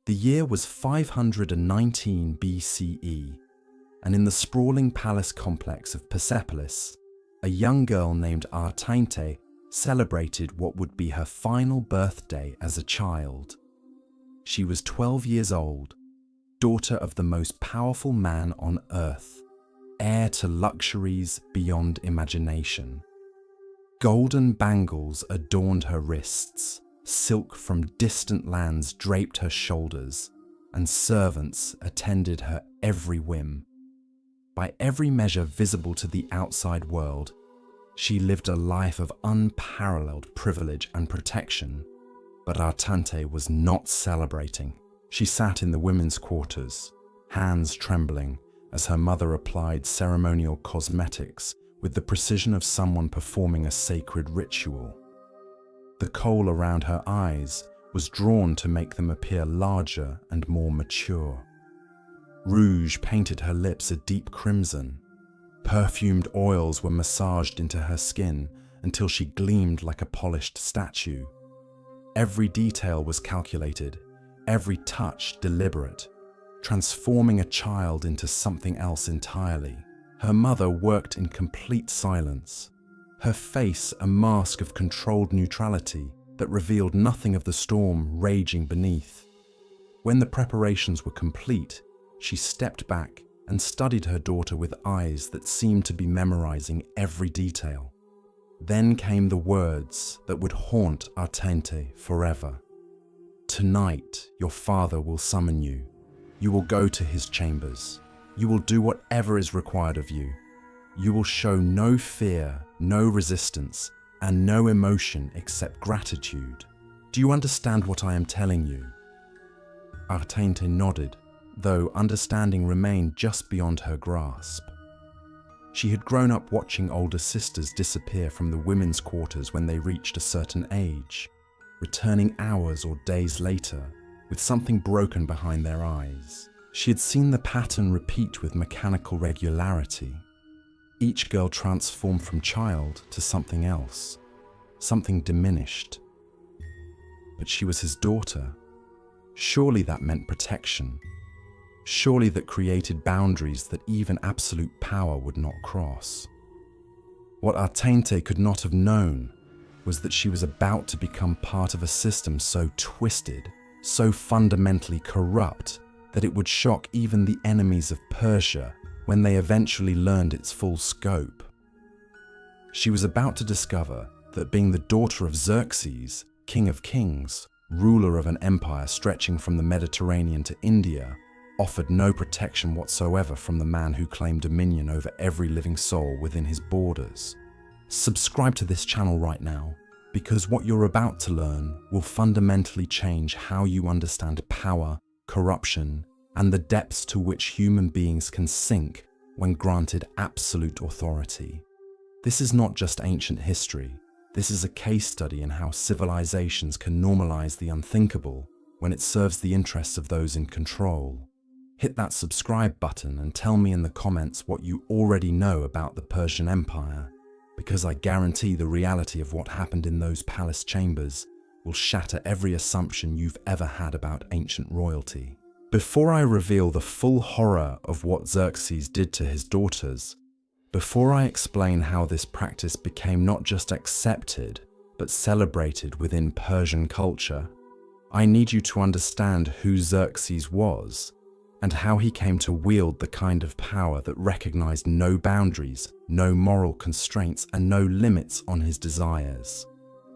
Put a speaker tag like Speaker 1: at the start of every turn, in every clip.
Speaker 1: The year was 519 BCE, and in the sprawling palace complex of Persepolis, a young girl named Artainte celebrated what would be her final birthday as a child. She was 12 years old, daughter of the most powerful man on earth, heir to luxuries beyond imagination. Golden bangles adorned her wrists, silk from distant lands draped her shoulders, and servants attended her every whim. By every measure visible to the outside world, she lived a life of unparalleled privilege and protection. But Artainte was not celebrating. She sat in the women's quarters, hands trembling as her mother applied ceremonial cosmetics with the precision of someone performing a sacred ritual. The kohl around her eyes was drawn to make them appear larger and more mature. Rouge painted her lips a deep crimson. Perfumed oils were massaged into her skin until she gleamed like a polished statue. Every detail was calculated, every touch deliberate, transforming a child into something else entirely. Her mother worked in complete silence, her face a mask of controlled neutrality that revealed nothing of the storm raging beneath. When the preparations were complete, she stepped back and studied her daughter with eyes that seemed to be memorizing every detail. Then came the words that would haunt Artainte forever. "Tonight, your father will summon you. You will go to his chambers. You will do whatever is required of you. You will show no fear, no resistance, and no emotion except gratitude. Do you understand what I am telling you?" Artainte nodded, though understanding remained just beyond her grasp. She had grown up watching older sisters disappear from the women's quarters when they reached a certain age, returning hours or days later with something broken behind their eyes. She had seen the pattern repeat with mechanical regularity. Each girl transformed from child to something else, something diminished. But she was his daughter. Surely that meant protection. Surely that created boundaries that even absolute power would not cross. What Artainte could not have known was that she was about to become part of a system so twisted, so fundamentally corrupt, that it would shock even the enemies of Persia when they eventually learned its full scope. She was about to discover that being the daughter of Xerxes, king of kings, ruler of an empire stretching from the Mediterranean to India, offered no protection whatsoever from the man who claimed dominion over every living soul within his borders. Subscribe to this channel right now, because what you're about to learn will fundamentally change how you understand power, corruption, and the depths to which human beings can sink when granted absolute authority. This is not just ancient history. This is a case study in how civilizations can normalize the unthinkable when it serves the interests of those in control. Hit that subscribe button and tell me in the comments what you already know about the Persian Empire, because I guarantee the reality of what happened in those palace chambers will shatter every assumption you've ever had about ancient royalty. Before I reveal the full horror of what Xerxes did to his daughters, before I explain how this practice became not just accepted, but celebrated within Persian culture, I need you to understand who Xerxes was and how he came to wield the kind of power that recognized no boundaries, no moral constraints, and no limits on his desires.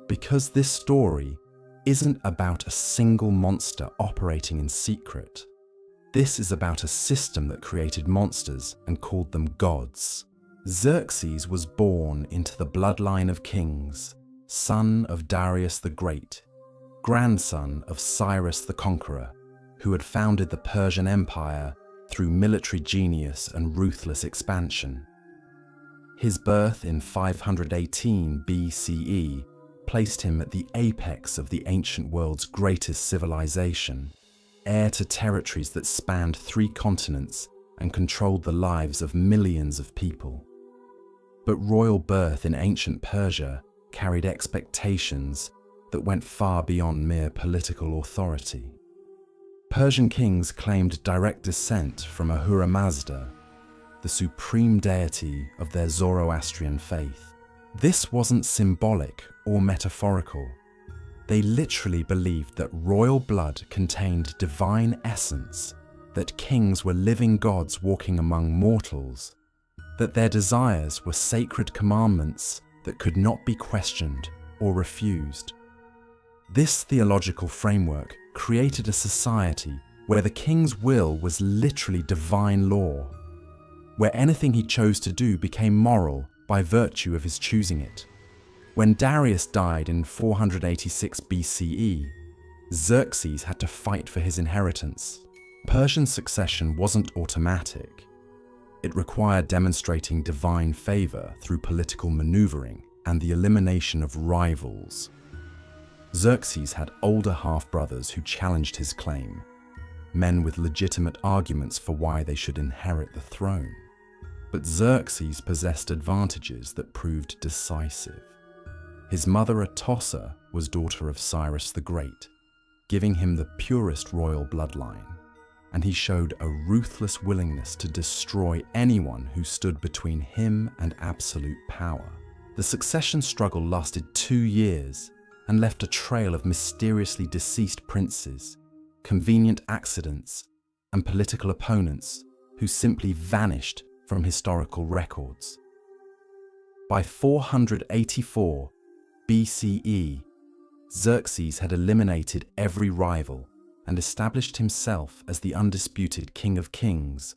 Speaker 1: Because this story isn't about a single monster operating in secret. This is about a system that created monsters and called them gods. Xerxes was born into the bloodline of kings, son of Darius the Great, grandson of Cyrus the Conqueror, who had founded the Persian Empire through military genius and ruthless expansion. His birth in 518 BCE placed him at the apex of the ancient world's greatest civilization, heir to territories that spanned 3 continents and controlled the lives of millions of people. But royal birth in ancient Persia carried expectations that went far beyond mere political authority. Persian kings claimed direct descent from Ahura Mazda, the supreme deity of their Zoroastrian faith. This wasn't symbolic or metaphorical. They literally believed that royal blood contained divine essence, that kings were living gods walking among mortals, that their desires were sacred commandments that could not be questioned or refused. This theological framework created a society where the king's will was literally divine law, where anything he chose to do became moral by virtue of his choosing it. When Darius died in 486 BCE, Xerxes had to fight for his inheritance. Persian succession wasn't automatic. It required demonstrating divine favor through political maneuvering and the elimination of rivals. Xerxes had older half-brothers who challenged his claim, men with legitimate arguments for why they should inherit the throne. But Xerxes possessed advantages that proved decisive. His mother Atossa was daughter of Cyrus the Great, giving him the purest royal bloodline, and he showed a ruthless willingness to destroy anyone who stood between him and absolute power. The succession struggle lasted 2 years and left a trail of mysteriously deceased princes, convenient accidents, and political opponents who simply vanished from historical records. By 484 BCE, Xerxes had eliminated every rival and established himself as the undisputed King of Kings,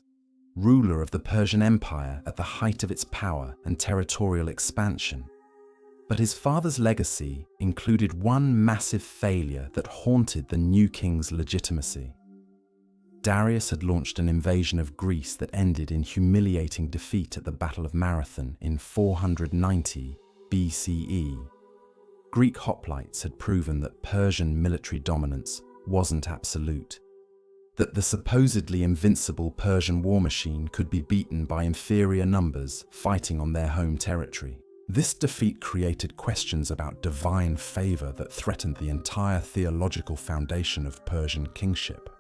Speaker 1: ruler of the Persian Empire at the height of its power and territorial expansion. But his father's legacy included one massive failure that haunted the new king's legitimacy. Darius had launched an invasion of Greece that ended in humiliating defeat at the Battle of Marathon in 490 BCE. Greek hoplites had proven that Persian military dominance wasn't absolute, that the supposedly invincible Persian war machine could be beaten by inferior numbers fighting on their home territory. This defeat created questions about divine favor that threatened the entire theological foundation of Persian kingship.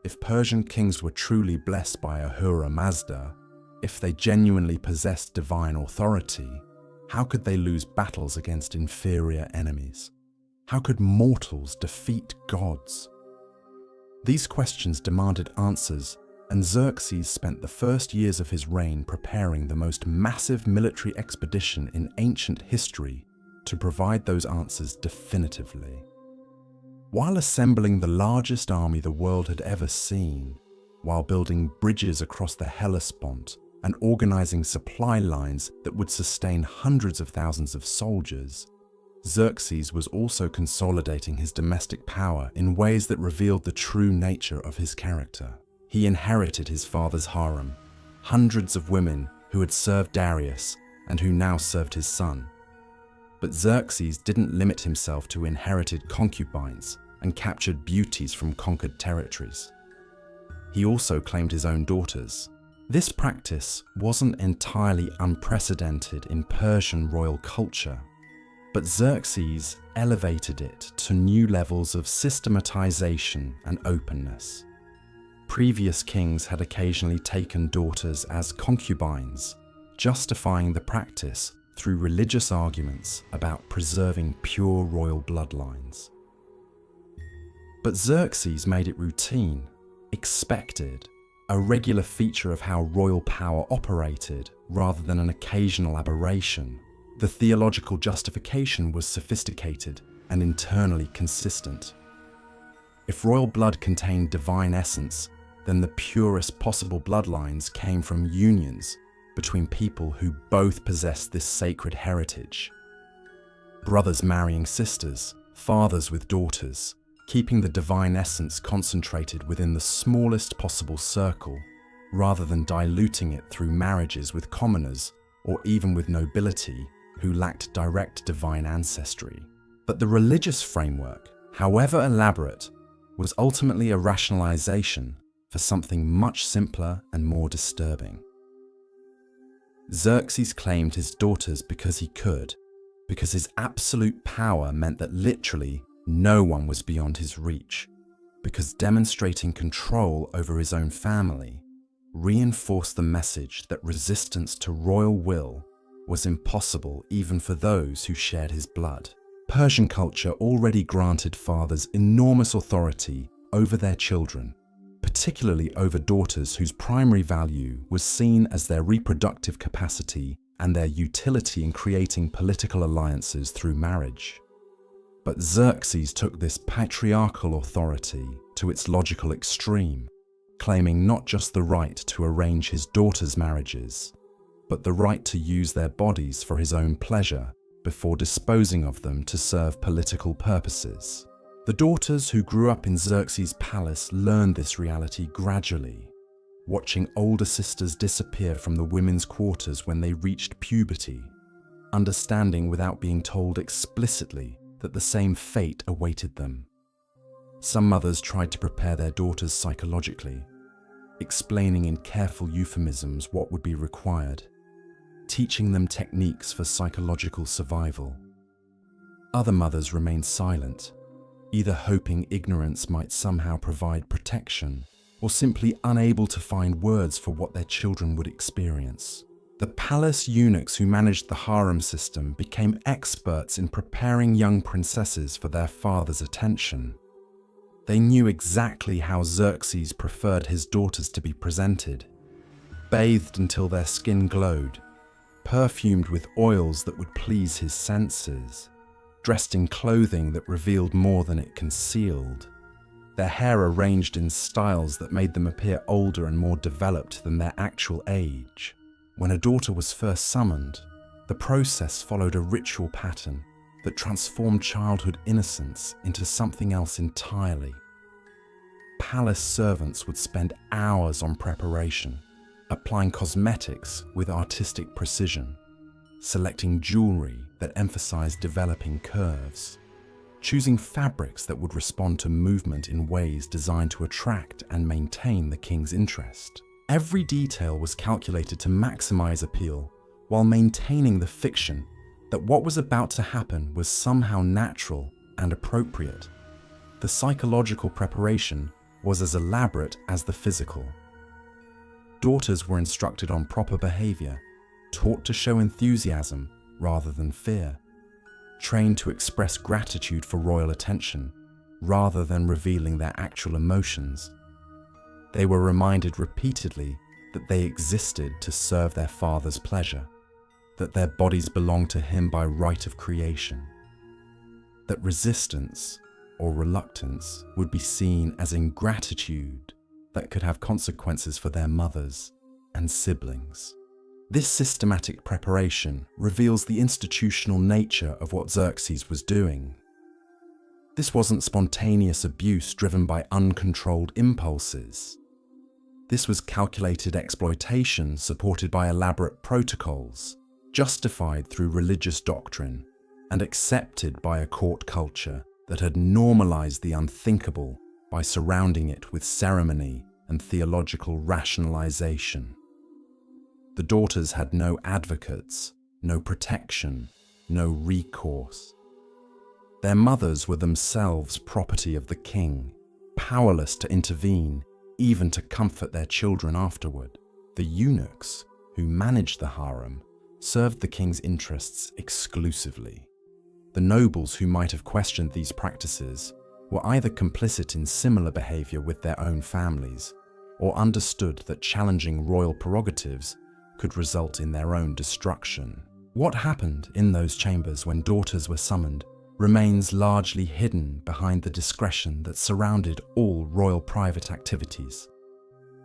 Speaker 1: If Persian kings were truly blessed by Ahura Mazda, if they genuinely possessed divine authority, how could they lose battles against inferior enemies? How could mortals defeat gods? These questions demanded answers, and Xerxes spent the first years of his reign preparing the most massive military expedition in ancient history to provide those answers definitively. While assembling the largest army the world had ever seen, while building bridges across the Hellespont and organizing supply lines that would sustain hundreds of thousands of soldiers, Xerxes was also consolidating his domestic power in ways that revealed the true nature of his character. He inherited his father's harem, hundreds of women who had served Darius and who now served his son. But Xerxes didn't limit himself to inherited concubines and captured beauties from conquered territories. He also claimed his own daughters. This practice wasn't entirely unprecedented in Persian royal culture, but Xerxes elevated it to new levels of systematization and openness. Previous kings had occasionally taken daughters as concubines, justifying the practice through religious arguments about preserving pure royal bloodlines. But Xerxes made it routine, expected, a regular feature of how royal power operated rather than an occasional aberration. The theological justification was sophisticated and internally consistent. If royal blood contained divine essence, then the purest possible bloodlines came from unions between people who both possessed this sacred heritage. Brothers marrying sisters, fathers with daughters, keeping the divine essence concentrated within the smallest possible circle, rather than diluting it through marriages with commoners or even with nobility who lacked direct divine ancestry. But the religious framework, however elaborate, was ultimately a rationalization for something much simpler and more disturbing. Xerxes claimed his daughters because he could, because his absolute power meant that literally no one was beyond his reach. because demonstrating control over his own family reinforced the message that resistance to royal will was impossible even for those who shared his blood. Persian culture already granted fathers enormous authority over their children, particularly over daughters whose primary value was seen as their reproductive capacity and their utility in creating political alliances through marriage. But Xerxes took this patriarchal authority to its logical extreme, claiming not just the right to arrange his daughters' marriages, but the right to use their bodies for his own pleasure before disposing of them to serve political purposes. The daughters who grew up in Xerxes' palace learned this reality gradually, watching older sisters disappear from the women's quarters when they reached puberty, understanding without being told explicitly that the same fate awaited them. Some mothers tried to prepare their daughters psychologically, explaining in careful euphemisms what would be required, teaching them techniques for psychological survival. Other mothers remained silent, either hoping ignorance might somehow provide protection, or simply unable to find words for what their children would experience. The palace eunuchs who managed the harem system became experts in preparing young princesses for their father's attention. They knew exactly how Xerxes preferred his daughters to be presented, bathed until their skin glowed, perfumed with oils that would please his senses, dressed in clothing that revealed more than it concealed, their hair arranged in styles that made them appear older and more developed than their actual age. When a daughter was first summoned, the process followed a ritual pattern that transformed childhood innocence into something else entirely. Palace servants would spend hours on preparation, applying cosmetics with artistic precision, selecting jewelry that emphasized developing curves, choosing fabrics that would respond to movement in ways designed to attract and maintain the king's interest. Every detail was calculated to maximize appeal while maintaining the fiction that what was about to happen was somehow natural and appropriate. The psychological preparation was as elaborate as the physical. Daughters were instructed on proper behavior, taught to show enthusiasm rather than fear, trained to express gratitude for royal attention rather than revealing their actual emotions. They were reminded repeatedly that they existed to serve their father's pleasure, that their bodies belonged to him by right of creation, that resistance or reluctance would be seen as ingratitude that could have consequences for their mothers and siblings. This systematic preparation reveals the institutional nature of what Xerxes was doing. This wasn't spontaneous abuse driven by uncontrolled impulses. This was calculated exploitation supported by elaborate protocols, justified through religious doctrine, and accepted by a court culture that had normalized the unthinkable by surrounding it with ceremony and theological rationalization. The daughters had no advocates, no protection, no recourse. Their mothers were themselves property of the king, powerless to intervene, even to comfort their children afterward. The eunuchs, who managed the harem, served the king's interests exclusively. The nobles who might have questioned these practices were either complicit in similar behavior with their own families, or understood that challenging royal prerogatives could result in their own destruction. What happened in those chambers when daughters were summoned remains largely hidden behind the discretion that surrounded all royal private activities.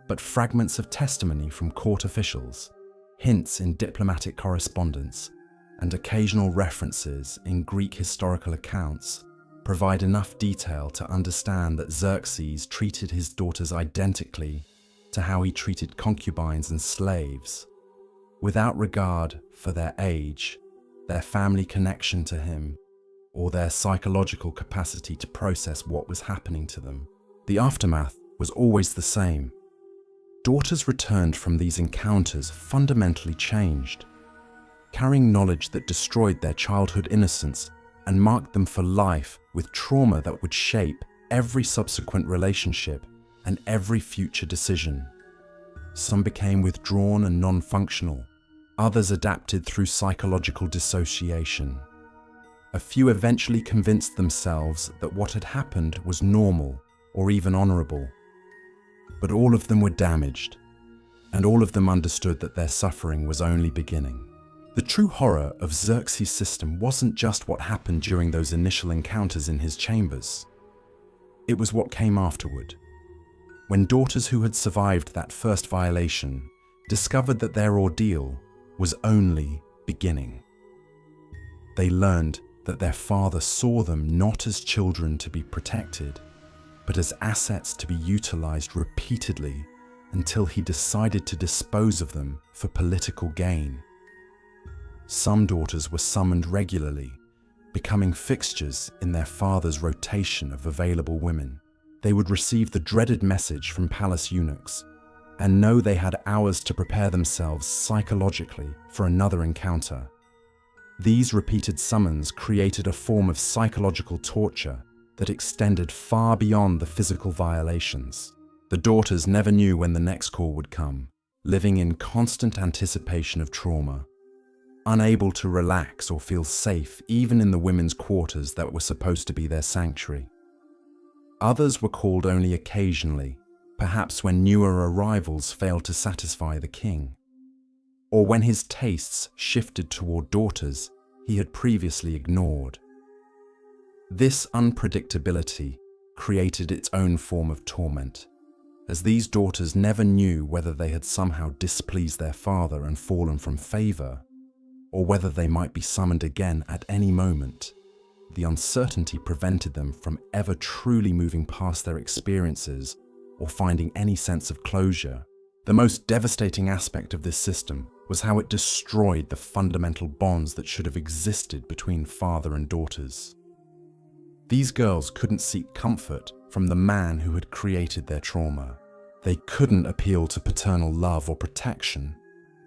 Speaker 1: But fragments of testimony from court officials, hints in diplomatic correspondence, and occasional references in Greek historical accounts provide enough detail to understand that Xerxes treated his daughters identically to how he treated concubines and slaves, without regard for their age, their family connection to him, or their psychological capacity to process what was happening to them. The aftermath was always the same. Daughters returned from these encounters fundamentally changed, carrying knowledge that destroyed their childhood innocence and marked them for life with trauma that would shape every subsequent relationship and every future decision. Some became withdrawn and non-functional. Others adapted through psychological dissociation. A few eventually convinced themselves that what had happened was normal or even honorable. But all of them were damaged, and all of them understood that their suffering was only beginning. The true horror of Xerxes' system wasn't just what happened during those initial encounters in his chambers. It was what came afterward. When daughters who had survived that first violation discovered that their ordeal was only beginning. They learned that their father saw them not as children to be protected, but as assets to be utilized repeatedly until he decided to dispose of them for political gain. Some daughters were summoned regularly, becoming fixtures in their father's rotation of available women. They would receive the dreaded message from palace eunuchs and know they had hours to prepare themselves psychologically for another encounter. These repeated summons created a form of psychological torture that extended far beyond the physical violations. The daughters never knew when the next call would come, living in constant anticipation of trauma, unable to relax or feel safe even in the women's quarters that were supposed to be their sanctuary. Others were called only occasionally, perhaps when newer arrivals failed to satisfy the king, or when his tastes shifted toward daughters he had previously ignored. This unpredictability created its own form of torment, as these daughters never knew whether they had somehow displeased their father and fallen from favor, or whether they might be summoned again at any moment. The uncertainty prevented them from ever truly moving past their experiences or finding any sense of closure. The most devastating aspect of this system was how it destroyed the fundamental bonds that should have existed between father and daughters. These girls couldn't seek comfort from the man who had created their trauma. They couldn't appeal to paternal love or protection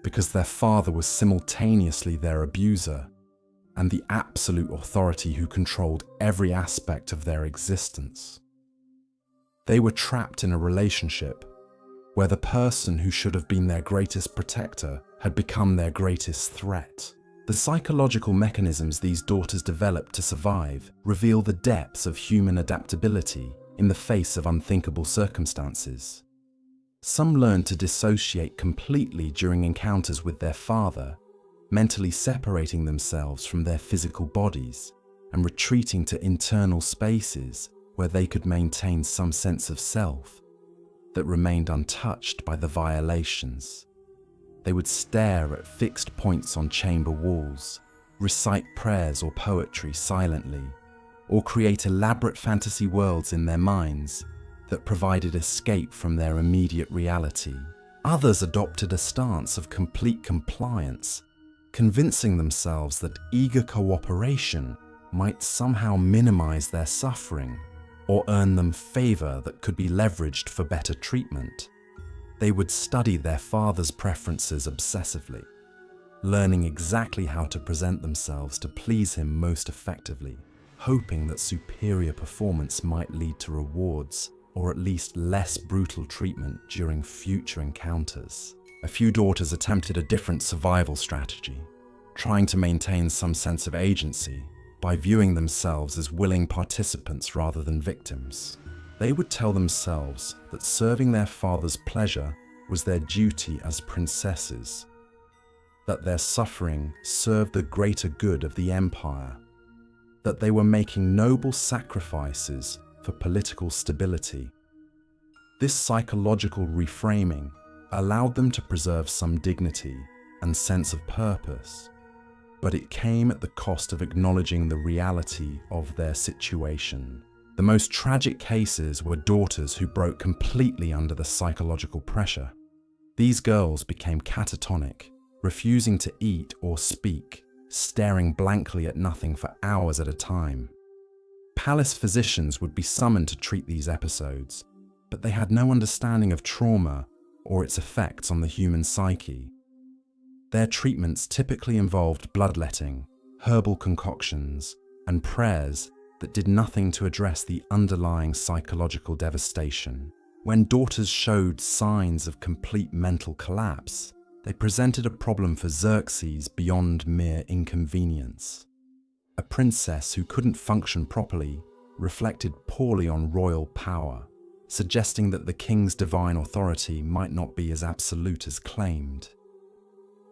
Speaker 1: because their father was simultaneously their abuser and the absolute authority who controlled every aspect of their existence. They were trapped in a relationship where the person who should have been their greatest protector had become their greatest threat. The psychological mechanisms these daughters developed to survive reveal the depths of human adaptability in the face of unthinkable circumstances. Some learned to dissociate completely during encounters with their father, mentally separating themselves from their physical bodies and retreating to internal spaces where they could maintain some sense of self that remained untouched by the violations. They would stare at fixed points on chamber walls, recite prayers or poetry silently, or create elaborate fantasy worlds in their minds that provided escape from their immediate reality. Others adopted a stance of complete compliance, convincing themselves that eager cooperation might somehow minimize their suffering or earn them favor that could be leveraged for better treatment. They would study their father's preferences obsessively, learning exactly how to present themselves to please him most effectively, hoping that superior performance might lead to rewards or at least less brutal treatment during future encounters. A few daughters attempted a different survival strategy, trying to maintain some sense of agency by viewing themselves as willing participants rather than victims. They would tell themselves that serving their father's pleasure was their duty as princesses, that their suffering served the greater good of the empire, that they were making noble sacrifices for political stability. This psychological reframing allowed them to preserve some dignity and sense of purpose, but it came at the cost of acknowledging the reality of their situation. The most tragic cases were daughters who broke completely under the psychological pressure. These girls became catatonic, refusing to eat or speak, staring blankly at nothing for hours at a time. Palace physicians would be summoned to treat these episodes, but they had no understanding of trauma or its effects on the human psyche. Their treatments typically involved bloodletting, herbal concoctions, and prayers that did nothing to address the underlying psychological devastation. When daughters showed signs of complete mental collapse, they presented a problem for Xerxes beyond mere inconvenience. A princess who couldn't function properly reflected poorly on royal power, suggesting that the king's divine authority might not be as absolute as claimed.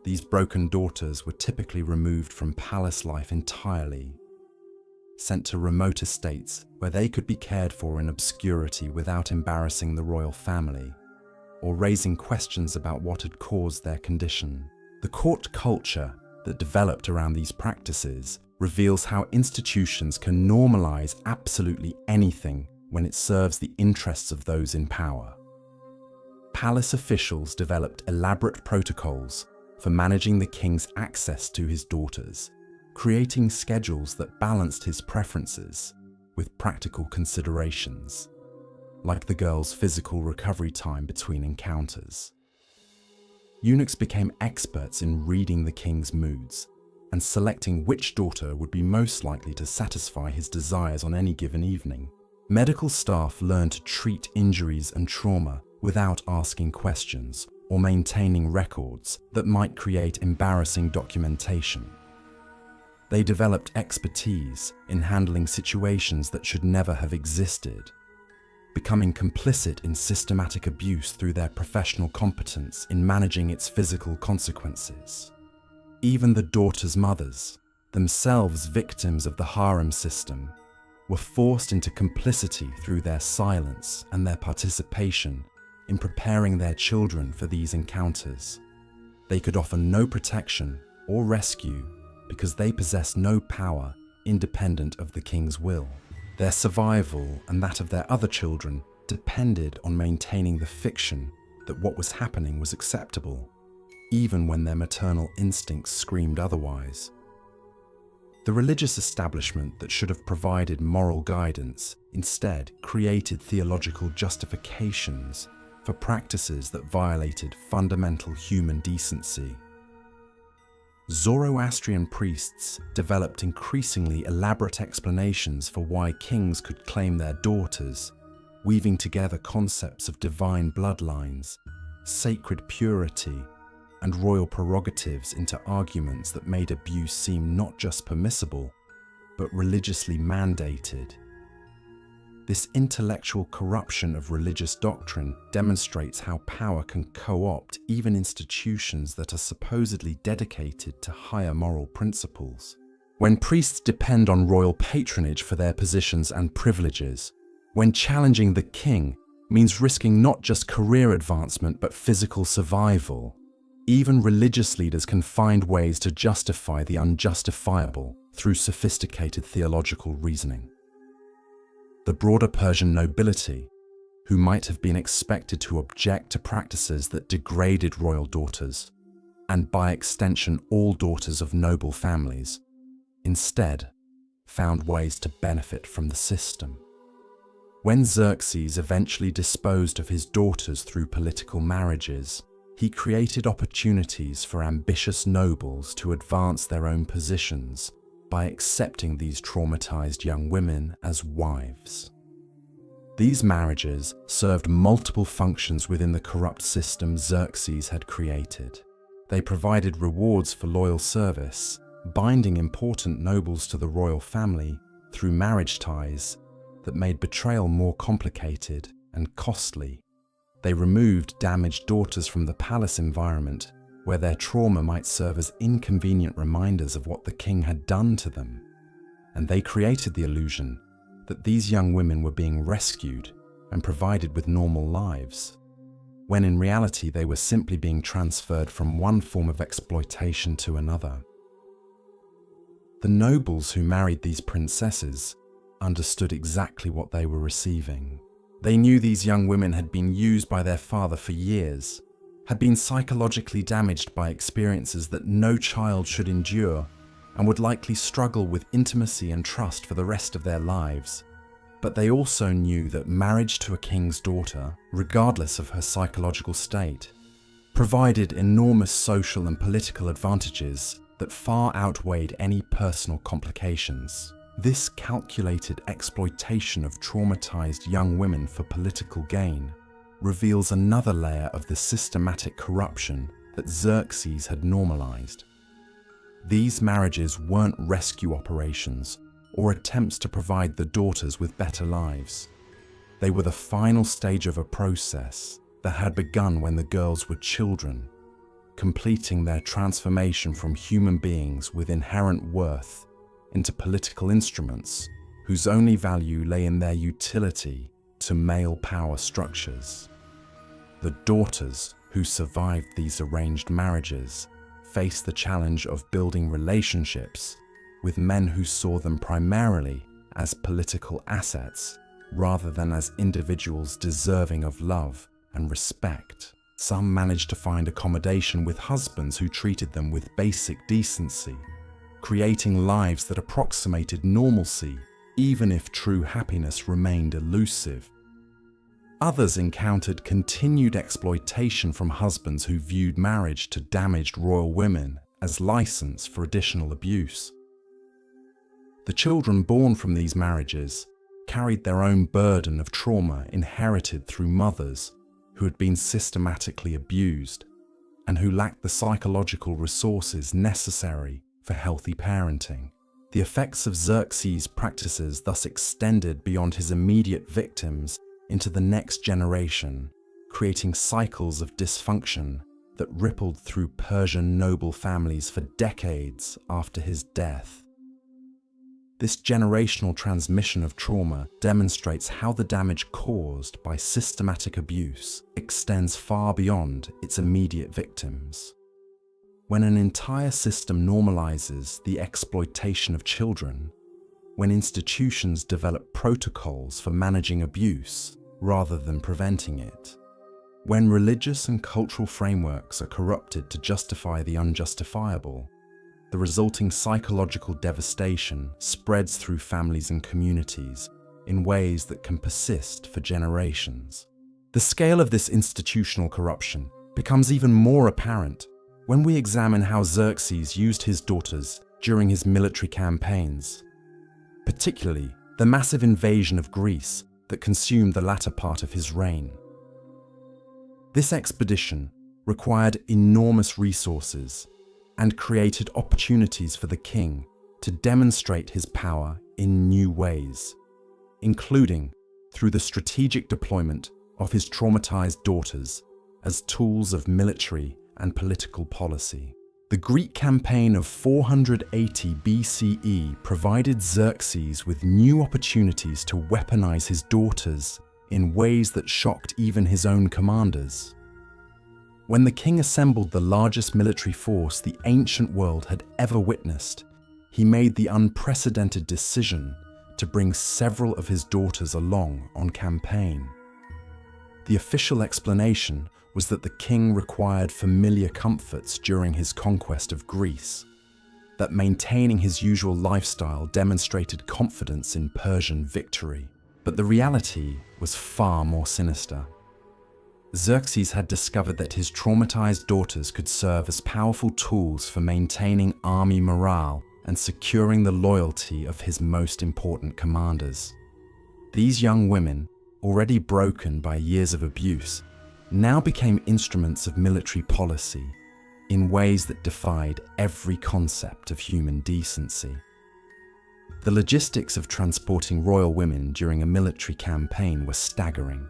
Speaker 1: These broken daughters were typically removed from palace life entirely, sent to remote estates where they could be cared for in obscurity without embarrassing the royal family, or raising questions about what had caused their condition. The court culture that developed around these practices reveals how institutions can normalize absolutely anything when it serves the interests of those in power. Palace officials developed elaborate protocols for managing the king's access to his daughters, creating schedules that balanced his preferences with practical considerations, like the girl's physical recovery time between encounters. Eunuchs became experts in reading the king's moods and selecting which daughter would be most likely to satisfy his desires on any given evening. Medical staff learned to treat injuries and trauma without asking questions or maintaining records that might create embarrassing documentation. They developed expertise in handling situations that should never have existed, becoming complicit in systematic abuse through their professional competence in managing its physical consequences. Even the daughters' mothers, themselves victims of the harem system, were forced into complicity through their silence and their participation in preparing their children for these encounters. They could offer no protection or rescue because they possessed no power independent of the king's will. Their survival and that of their other children depended on maintaining the fiction that what was happening was acceptable, even when their maternal instincts screamed otherwise. The religious establishment that should have provided moral guidance instead created theological justifications for practices that violated fundamental human decency. Zoroastrian priests developed increasingly elaborate explanations for why kings could claim their daughters, weaving together concepts of divine bloodlines, sacred purity, and royal prerogatives into arguments that made abuse seem not just permissible, but religiously mandated. This intellectual corruption of religious doctrine demonstrates how power can co-opt even institutions that are supposedly dedicated to higher moral principles. When priests depend on royal patronage for their positions and privileges, when challenging the king means risking not just career advancement but physical survival, even religious leaders can find ways to justify the unjustifiable through sophisticated theological reasoning. The broader Persian nobility, who might have been expected to object to practices that degraded royal daughters, and by extension all daughters of noble families, instead found ways to benefit from the system. When Xerxes eventually disposed of his daughters through political marriages, he created opportunities for ambitious nobles to advance their own positions by accepting these traumatized young women as wives. These marriages served multiple functions within the corrupt system Xerxes had created. They provided rewards for loyal service, binding important nobles to the royal family through marriage ties that made betrayal more complicated and costly. They removed damaged daughters from the palace environment, where their trauma might serve as inconvenient reminders of what the king had done to them. And they created the illusion that these young women were being rescued and provided with normal lives, when in reality they were simply being transferred from one form of exploitation to another. The nobles who married these princesses understood exactly what they were receiving. They knew these young women had been used by their father for years, had been psychologically damaged by experiences that no child should endure, and would likely struggle with intimacy and trust for the rest of their lives. But they also knew that marriage to a king's daughter, regardless of her psychological state, provided enormous social and political advantages that far outweighed any personal complications. This calculated exploitation of traumatized young women for political gain reveals another layer of the systematic corruption that Xerxes had normalized. These marriages weren't rescue operations or attempts to provide the daughters with better lives. They were the final stage of a process that had begun when the girls were children, completing their transformation from human beings with inherent worth into political instruments whose only value lay in their utility to male power structures. The daughters who survived these arranged marriages faced the challenge of building relationships with men who saw them primarily as political assets rather than as individuals deserving of love and respect. Some managed to find accommodation with husbands who treated them with basic decency, creating lives that approximated normalcy, even if true happiness remained elusive. Others encountered continued exploitation from husbands who viewed marriage to damaged royal women as license for additional abuse. The children born from these marriages carried their own burden of trauma inherited through mothers who had been systematically abused and who lacked the psychological resources necessary for healthy parenting. The effects of Xerxes' practices thus extended beyond his immediate victims into the next generation, creating cycles of dysfunction that rippled through Persian noble families for decades after his death. This generational transmission of trauma demonstrates how the damage caused by systematic abuse extends far beyond its immediate victims. When an entire system normalizes the exploitation of children, when institutions develop protocols for managing abuse rather than preventing it, when religious and cultural frameworks are corrupted to justify the unjustifiable, the resulting psychological devastation spreads through families and communities in ways that can persist for generations. The scale of this institutional corruption becomes even more apparent when we examine how Xerxes used his daughters during his military campaigns, particularly the massive invasion of Greece that consumed the latter part of his reign. This expedition required enormous resources and created opportunities for the king to demonstrate his power in new ways, including through the strategic deployment of his traumatized daughters as tools of military and political policy. The Greek campaign of 480 BCE provided Xerxes with new opportunities to weaponize his daughters in ways that shocked even his own commanders. When the king assembled the largest military force the ancient world had ever witnessed, he made the unprecedented decision to bring several of his daughters along on campaign. The official explanation was that the king required familiar comforts during his conquest of Greece, that maintaining his usual lifestyle demonstrated confidence in Persian victory. But the reality was far more sinister. Xerxes had discovered that his traumatized daughters could serve as powerful tools for maintaining army morale and securing the loyalty of his most important commanders. These young women, already broken by years of abuse, now became instruments of military policy in ways that defied every concept of human decency. The logistics of transporting royal women during a military campaign were staggering.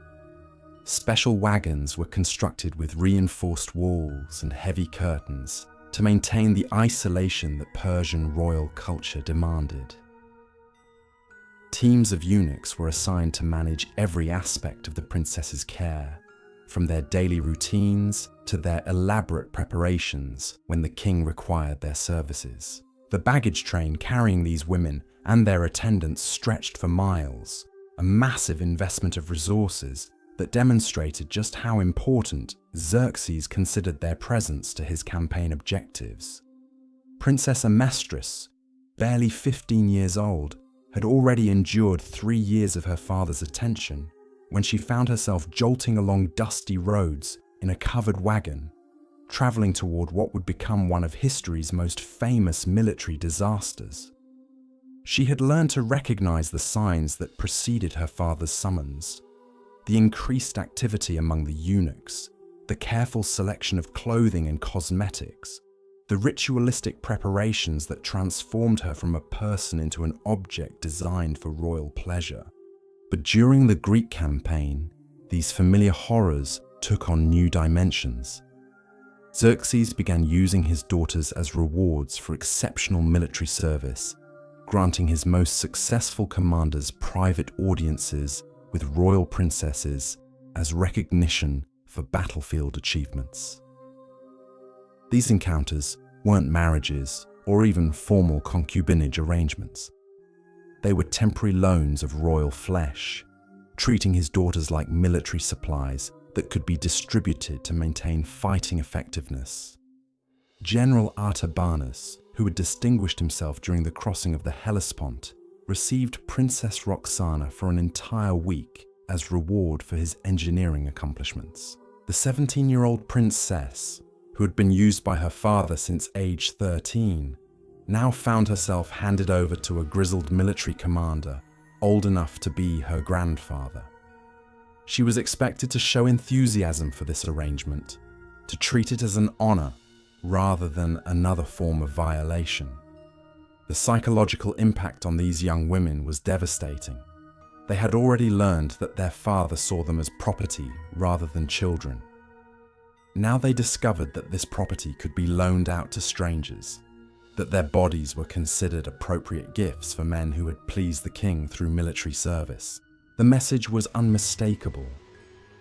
Speaker 1: Special wagons were constructed with reinforced walls and heavy curtains to maintain the isolation that Persian royal culture demanded. Teams of eunuchs were assigned to manage every aspect of the princess's care, from their daily routines to their elaborate preparations when the king required their services. The baggage train carrying these women and their attendants stretched for miles, a massive investment of resources that demonstrated just how important Xerxes considered their presence to his campaign objectives. Princess Amestris, barely 15 years old, had already endured 3 years of her father's attention when she found herself jolting along dusty roads in a covered wagon, traveling toward what would become one of history's most famous military disasters. She had learned to recognize the signs that preceded her father's summons: the increased activity among the eunuchs, the careful selection of clothing and cosmetics, the ritualistic preparations that transformed her from a person into an object designed for royal pleasure. But during the Greek campaign, these familiar horrors took on new dimensions. Xerxes began using his daughters as rewards for exceptional military service, granting his most successful commanders private audiences with royal princesses as recognition for battlefield achievements. These encounters weren't marriages or even formal concubinage arrangements. They were temporary loans of royal flesh, treating his daughters like military supplies that could be distributed to maintain fighting effectiveness. General Artabanus, who had distinguished himself during the crossing of the Hellespont, received Princess Roxana for an entire week as reward for his engineering accomplishments. The 17-year-old princess, who had been used by her father since age 13, now found herself handed over to a grizzled military commander old enough to be her grandfather. She was expected to show enthusiasm for this arrangement, to treat it as an honor rather than another form of violation. The psychological impact on these young women was devastating. They had already learned that their father saw them as property rather than children. Now they discovered that this property could be loaned out to strangers, that their bodies were considered appropriate gifts for men who had pleased the king through military service. The message was unmistakable.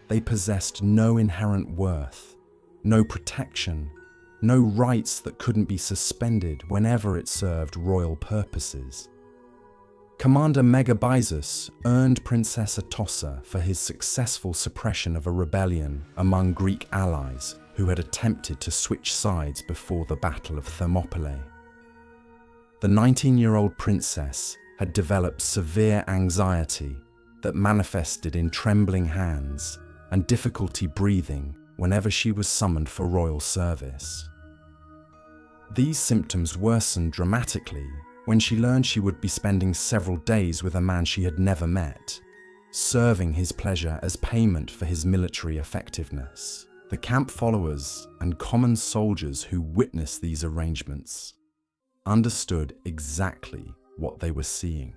Speaker 1: They possessed no inherent worth, no protection, no rights that couldn't be suspended whenever it served royal purposes. Commander Megabyzus earned Princess Atossa for his successful suppression of a rebellion among Greek allies who had attempted to switch sides before the Battle of Thermopylae. The 19-year-old princess had developed severe anxiety that manifested in trembling hands and difficulty breathing whenever she was summoned for royal service. These symptoms worsened dramatically when she learned she would be spending several days with a man she had never met, serving his pleasure as payment for his military effectiveness. The camp followers and common soldiers who witnessed these arrangements understood exactly what they were seeing.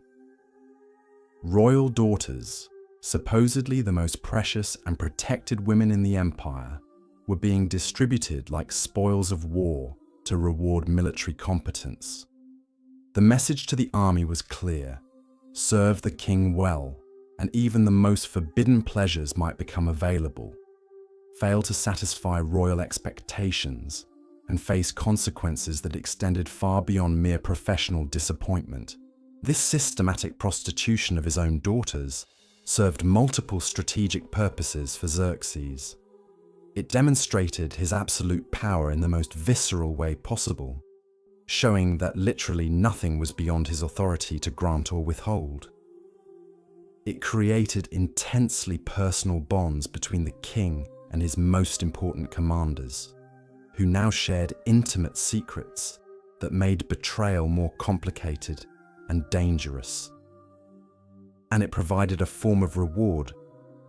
Speaker 1: Royal daughters, supposedly the most precious and protected women in the empire, were being distributed like spoils of war to reward military competence. The message to the army was clear: serve the king well, and even the most forbidden pleasures might become available. Fail to satisfy royal expectations and face consequences that extended far beyond mere professional disappointment. This systematic prostitution of his own daughters served multiple strategic purposes for Xerxes. It demonstrated his absolute power in the most visceral way possible, showing that literally nothing was beyond his authority to grant or withhold. It created intensely personal bonds between the king and his most important commanders, who now shared intimate secrets that made betrayal more complicated and dangerous. And it provided a form of reward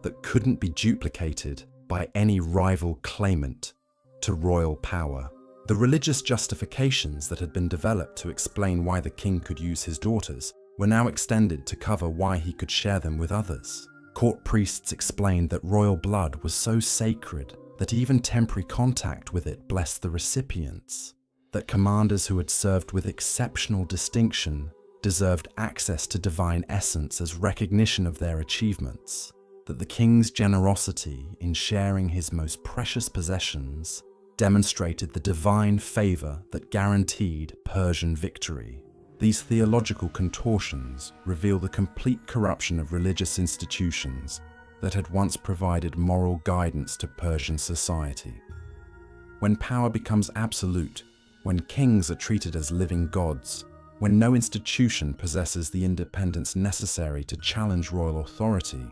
Speaker 1: that couldn't be duplicated by any rival claimant to royal power. The religious justifications that had been developed to explain why the king could use his daughters were now extended to cover why he could share them with others. Court priests explained that royal blood was so sacred that even temporary contact with it blessed the recipients, that commanders who had served with exceptional distinction deserved access to divine essence as recognition of their achievements, that the king's generosity in sharing his most precious possessions demonstrated the divine favor that guaranteed Persian victory. These theological contortions reveal the complete corruption of religious institutions that had once provided moral guidance to Persian society. When power becomes absolute, when kings are treated as living gods, when no institution possesses the independence necessary to challenge royal authority,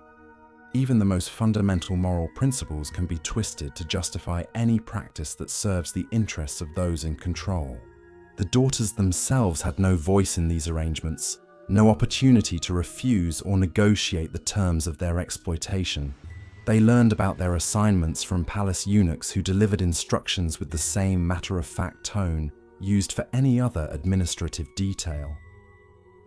Speaker 1: even the most fundamental moral principles can be twisted to justify any practice that serves the interests of those in control. The daughters themselves had no voice in these arrangements, no opportunity to refuse or negotiate the terms of their exploitation. They learned about their assignments from palace eunuchs who delivered instructions with the same matter-of-fact tone used for any other administrative detail.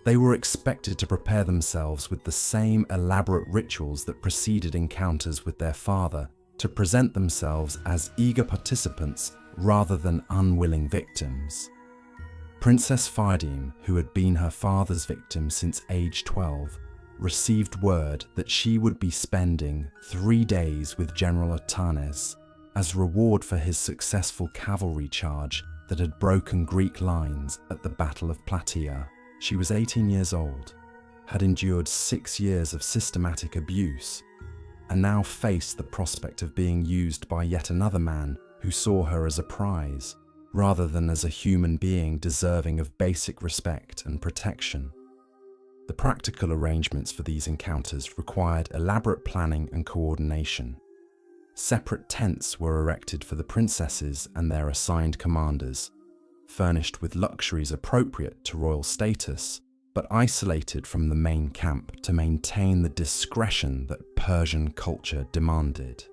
Speaker 1: They were expected to prepare themselves with the same elaborate rituals that preceded encounters with their father, to present themselves as eager participants rather than unwilling victims. Princess Fidem, who had been her father's victim since age 12, received word that she would be spending 3 days with General Otanes as reward for his successful cavalry charge that had broken Greek lines at the Battle of Plataea. She was 18 years old, had endured 6 years of systematic abuse, and now faced the prospect of being used by yet another man who saw her as a prize, rather than as a human being deserving of basic respect and protection. The practical arrangements for these encounters required elaborate planning and coordination. Separate tents were erected for the princesses and their assigned commanders, furnished with luxuries appropriate to royal status, but isolated from the main camp to maintain the discretion that Persian culture demanded.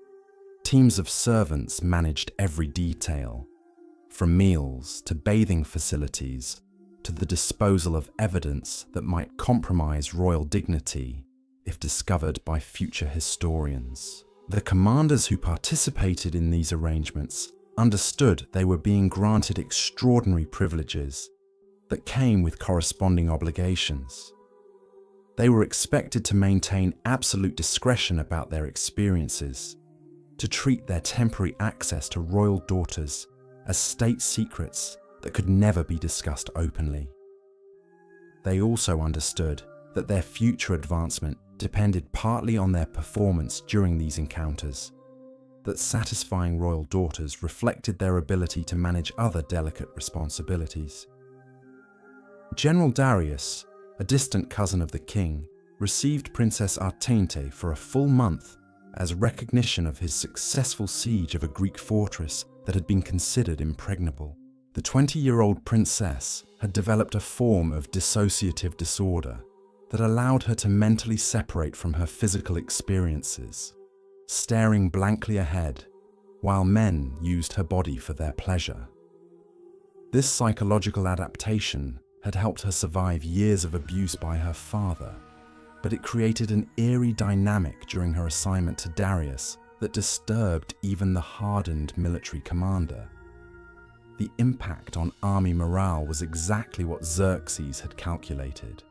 Speaker 1: Teams of servants managed every detail, from meals to bathing facilities to the disposal of evidence that might compromise royal dignity if discovered by future historians. The commanders who participated in these arrangements understood they were being granted extraordinary privileges that came with corresponding obligations. They were expected to maintain absolute discretion about their experiences, to treat their temporary access to royal daughters as state secrets that could never be discussed openly. They also understood that their future advancement depended partly on their performance during these encounters, that satisfying royal daughters reflected their ability to manage other delicate responsibilities. General Darius, a distant cousin of the king, received Princess Artente for a full month as recognition of his successful siege of a Greek fortress that had been considered impregnable. The 20-year-old princess had developed a form of dissociative disorder that allowed her to mentally separate from her physical experiences, staring blankly ahead while men used her body for their pleasure. This psychological adaptation had helped her survive years of abuse by her father, but it created an eerie dynamic during her assignment to Darius that disturbed even the hardened military commander. The impact on army morale was exactly what Xerxes had calculated.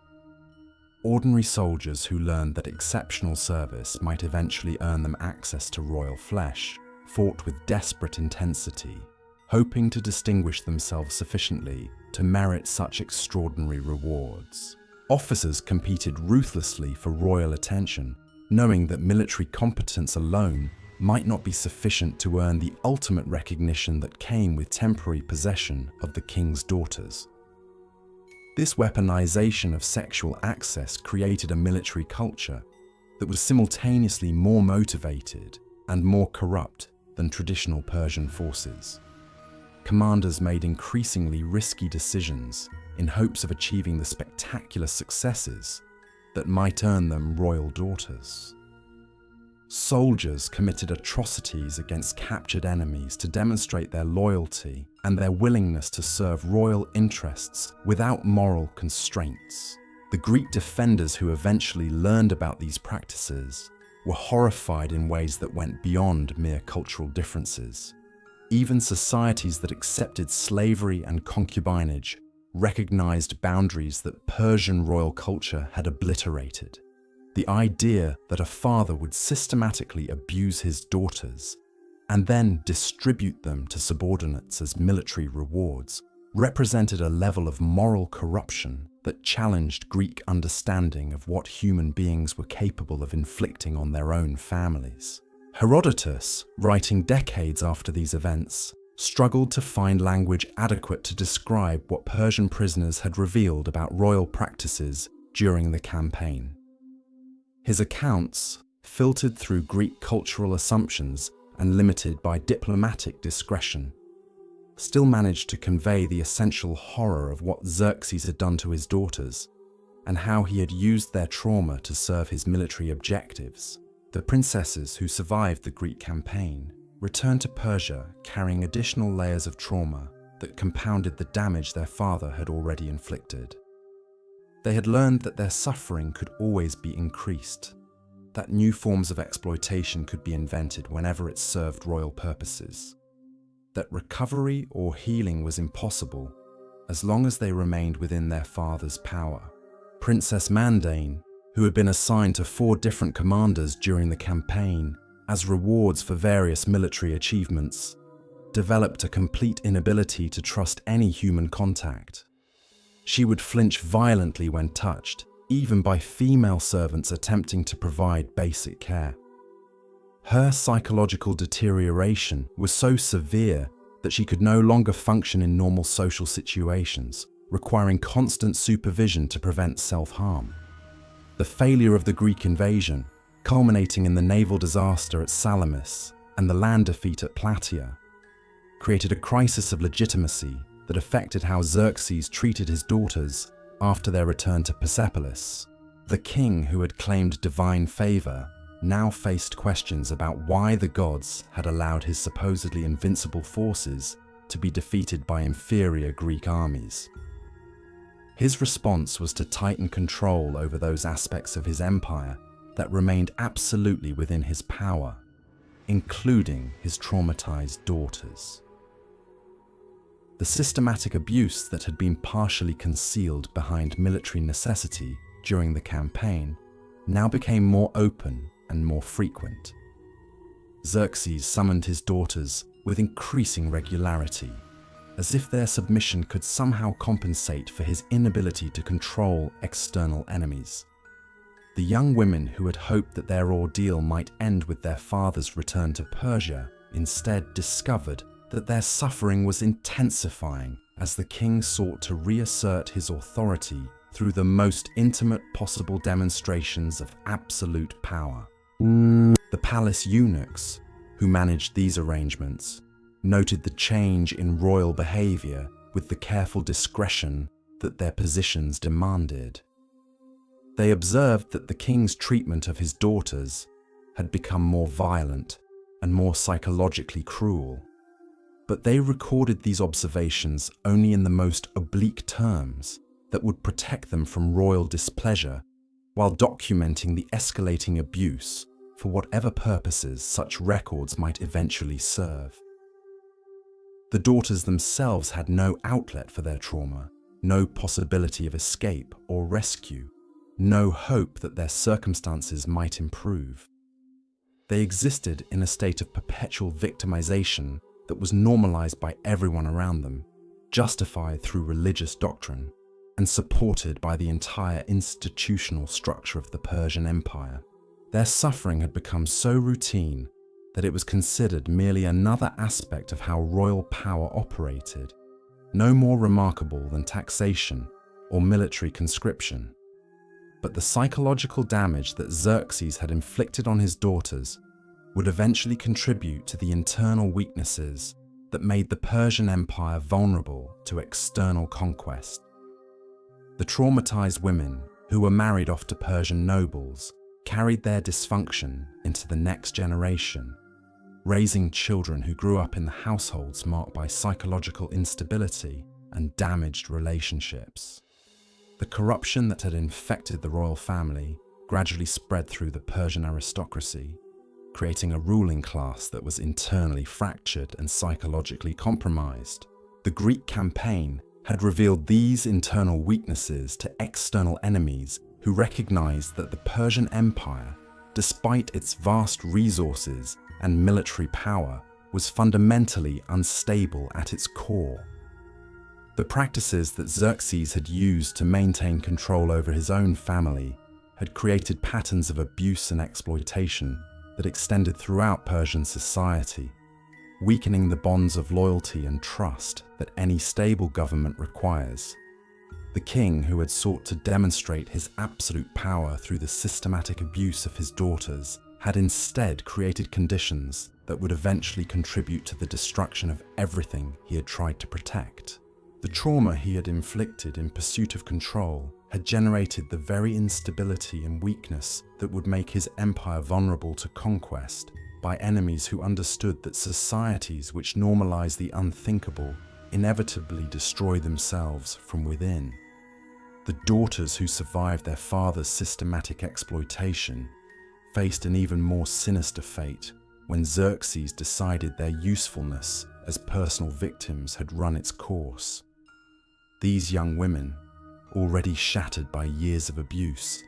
Speaker 1: Ordinary soldiers who learned that exceptional service might eventually earn them access to royal flesh fought with desperate intensity, hoping to distinguish themselves sufficiently to merit such extraordinary rewards. Officers competed ruthlessly for royal attention, knowing that military competence alone might not be sufficient to earn the ultimate recognition that came with temporary possession of the king's daughters. This weaponization of sexual access created a military culture that was simultaneously more motivated and more corrupt than traditional Persian forces. Commanders made increasingly risky decisions in hopes of achieving the spectacular successes that might earn them royal daughters. Soldiers committed atrocities against captured enemies to demonstrate their loyalty and their willingness to serve royal interests without moral constraints. The Greek defenders who eventually learned about these practices were horrified in ways that went beyond mere cultural differences. Even societies that accepted slavery and concubinage recognized boundaries that Persian royal culture had obliterated. The idea that a father would systematically abuse his daughters and then distribute them to subordinates as military rewards represented a level of moral corruption that challenged Greek understanding of what human beings were capable of inflicting on their own families. Herodotus, writing decades after these events, struggled to find language adequate to describe what Persian prisoners had revealed about royal practices during the campaign. His accounts, filtered through Greek cultural assumptions and limited by diplomatic discretion, still managed to convey the essential horror of what Xerxes had done to his daughters and how he had used their trauma to serve his military objectives. The princesses who survived the Greek campaign returned to Persia carrying additional layers of trauma that compounded the damage their father had already inflicted. They had learned that their suffering could always be increased, that new forms of exploitation could be invented whenever it served royal purposes, that recovery or healing was impossible as long as they remained within their father's power. Princess Mandane, who had been assigned to 4 different commanders during the campaign as rewards for various military achievements, developed a complete inability to trust any human contact. She would flinch violently when touched, even by female servants attempting to provide basic care. Her psychological deterioration was so severe that she could no longer function in normal social situations, requiring constant supervision to prevent self-harm. The failure of the Greek invasion, culminating in the naval disaster at Salamis and the land defeat at Plataea, created a crisis of legitimacy that affected how Xerxes treated his daughters after their return to Persepolis. The king, who had claimed divine favor, now faced questions about why the gods had allowed his supposedly invincible forces to be defeated by inferior Greek armies. His response was to tighten control over those aspects of his empire that remained absolutely within his power, including his traumatized daughters. The systematic abuse that had been partially concealed behind military necessity during the campaign now became more open and more frequent. Xerxes summoned his daughters with increasing regularity, as if their submission could somehow compensate for his inability to control external enemies. The young women who had hoped that their ordeal might end with their father's return to Persia instead discovered that their suffering was intensifying as the king sought to reassert his authority through the most intimate possible demonstrations of absolute power. The palace eunuchs, who managed these arrangements, noted the change in royal behavior with the careful discretion that their positions demanded. They observed that the king's treatment of his daughters had become more violent and more psychologically cruel, but they recorded these observations only in the most oblique terms that would protect them from royal displeasure, while documenting the escalating abuse for whatever purposes such records might eventually serve. The daughters themselves had no outlet for their trauma, no possibility of escape or rescue, no hope that their circumstances might improve. They existed in a state of perpetual victimization that was normalized by everyone around them, justified through religious doctrine, and supported by the entire institutional structure of the Persian Empire. Their suffering had become so routine that it was considered merely another aspect of how royal power operated, no more remarkable than taxation or military conscription. But the psychological damage that Xerxes had inflicted on his daughters would eventually contribute to the internal weaknesses that made the Persian Empire vulnerable to external conquest. The traumatized women who were married off to Persian nobles carried their dysfunction into the next generation, raising children who grew up in the households marked by psychological instability and damaged relationships. The corruption that had infected the royal family gradually spread through the Persian aristocracy, creating a ruling class that was internally fractured and psychologically compromised. The Greek campaign had revealed these internal weaknesses to external enemies who recognized that the Persian Empire, despite its vast resources and military power, was fundamentally unstable at its core. The practices that Xerxes had used to maintain control over his own family had created patterns of abuse and exploitation that extended throughout Persian society, weakening the bonds of loyalty and trust that any stable government requires. The king, who had sought to demonstrate his absolute power through the systematic abuse of his daughters, had instead created conditions that would eventually contribute to the destruction of everything he had tried to protect. The trauma he had inflicted in pursuit of control had generated the very instability and weakness that would make his empire vulnerable to conquest by enemies who understood that societies which normalize the unthinkable inevitably destroy themselves from within. The daughters who survived their father's systematic exploitation faced an even more sinister fate when Xerxes decided their usefulness as personal victims had run its course. These young women, already shattered by years of abuse,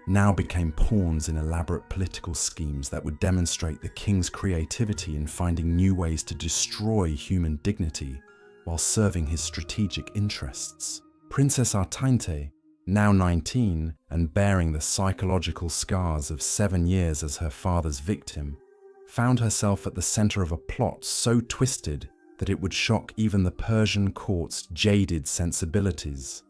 Speaker 1: now became pawns in elaborate political schemes that would demonstrate the king's creativity in finding new ways to destroy human dignity while serving his strategic interests. Princess Artainte, now 19 and bearing the psychological scars of 7 years as her father's victim, found herself at the center of a plot so twisted that it would shock even the Persian court's jaded sensibilities.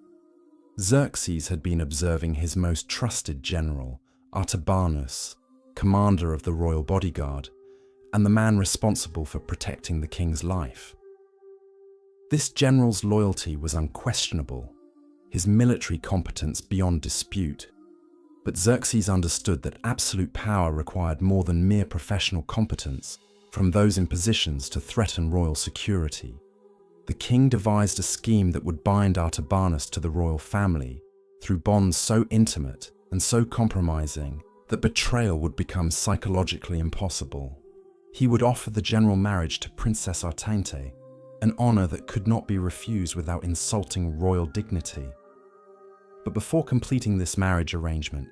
Speaker 1: Xerxes had been observing his most trusted general, Artabanus, commander of the royal bodyguard, and the man responsible for protecting the king's life. This general's loyalty was unquestionable, his military competence beyond dispute. But Xerxes understood that absolute power required more than mere professional competence from those in positions to threaten royal security. The king devised a scheme that would bind Artabanus to the royal family through bonds so intimate and so compromising that betrayal would become psychologically impossible. He would offer the general marriage to Princess Artainte, an honor that could not be refused without insulting royal dignity. But before completing this marriage arrangement,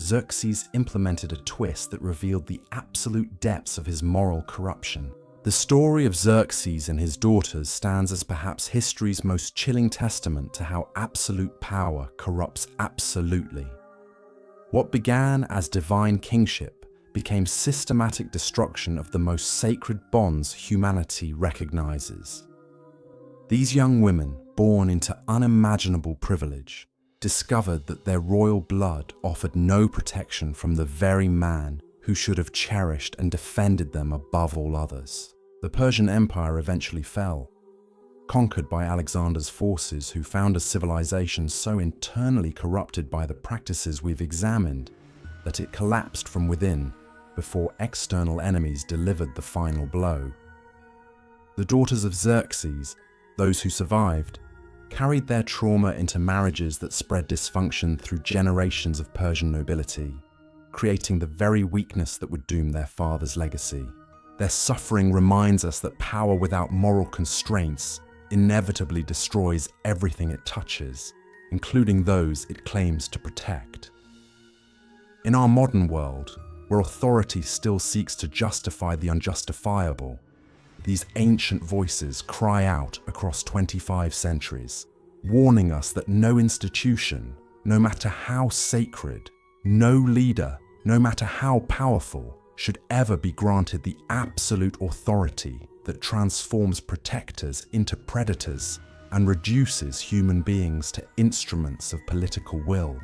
Speaker 1: Xerxes implemented a twist that revealed the absolute depths of his moral corruption. The story of Xerxes and his daughters stands as perhaps history's most chilling testament to how absolute power corrupts absolutely. What began as divine kingship became systematic destruction of the most sacred bonds humanity recognizes. These young women, born into unimaginable privilege, discovered that their royal blood offered no protection from the very man who should have cherished and defended them above all others. The Persian Empire eventually fell, conquered by Alexander's forces, who found a civilization so internally corrupted by the practices we've examined that it collapsed from within before external enemies delivered the final blow. The daughters of Xerxes, those who survived, carried their trauma into marriages that spread dysfunction through generations of Persian nobility, creating the very weakness that would doom their father's legacy. Their suffering reminds us that power without moral constraints inevitably destroys everything it touches, including those it claims to protect. In our modern world, where authority still seeks to justify the unjustifiable, these ancient voices cry out across 25 centuries, warning us that no institution, no matter how sacred, no leader, no matter how powerful, should ever be granted the absolute authority that transforms protectors into predators and reduces human beings to instruments of political will.